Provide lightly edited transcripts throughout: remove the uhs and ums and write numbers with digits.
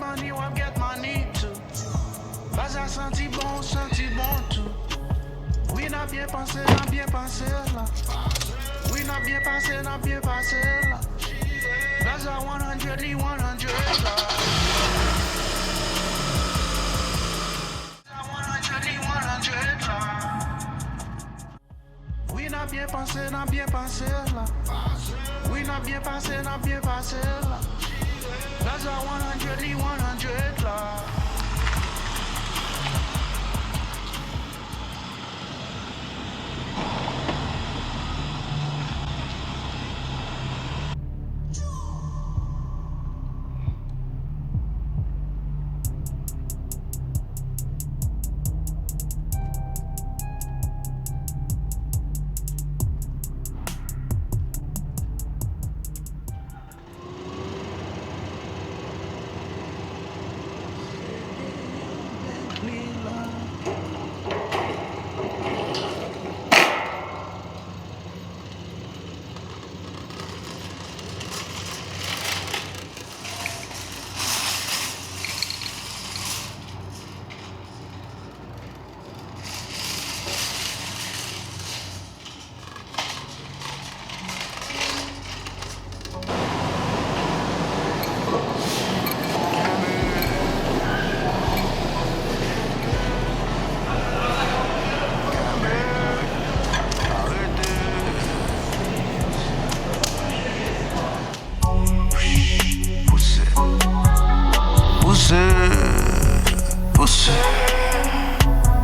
money, on get money too. Baza senti bon tout. Oui, n'a bien pensé là. Oui, n'a bien passé là. Baza 100 là. Oui, n'a bien pensé là. Oui, n'a bien passé là. That's a 100 là.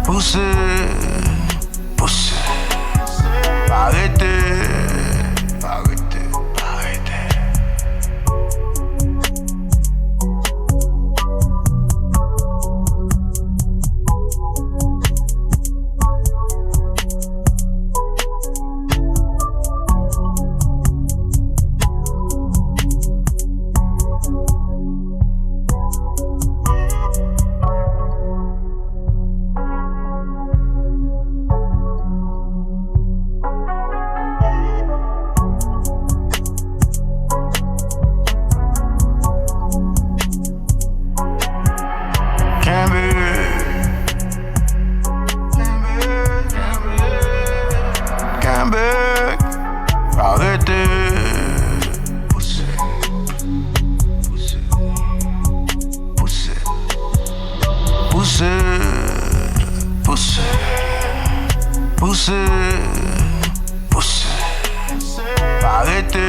Poussez. Arrêtez. Poussez. Arrêtez.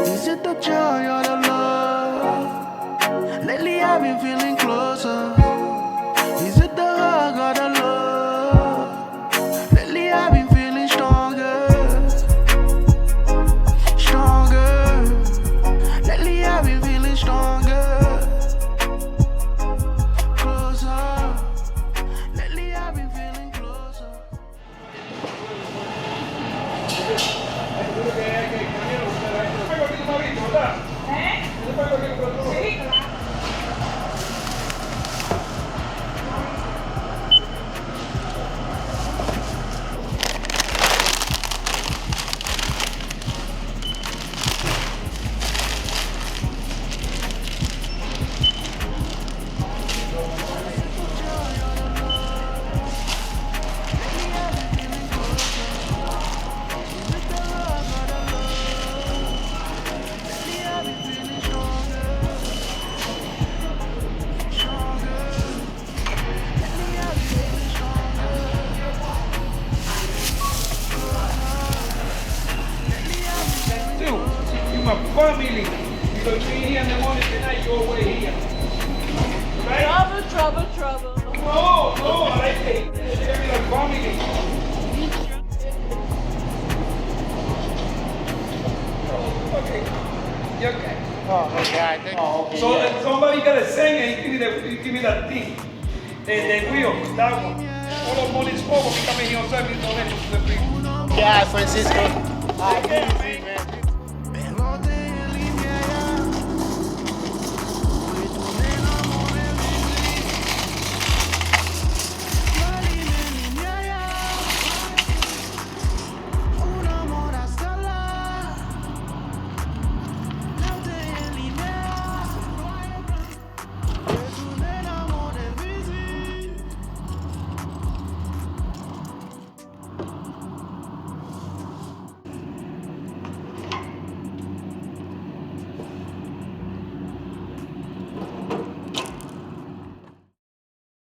Is it the joy or the love? Lately I've been feeling closer. Is it the hug or the love? Lately I've been feeling stronger. Lately I've been feeling stronger. Closer. Lately I've been feeling closer. My family, because we here in the morning tonight, you're way here. Right? Trouble. No, I like it. They're like family. Okay. You okay? Oh, okay, all right, thank you. Oh, okay. So somebody got to sing and give me that thing. The wheel, that one. All the money's for when we come in here on Sunday, don't let us. Yeah, Francisco. Take care, man.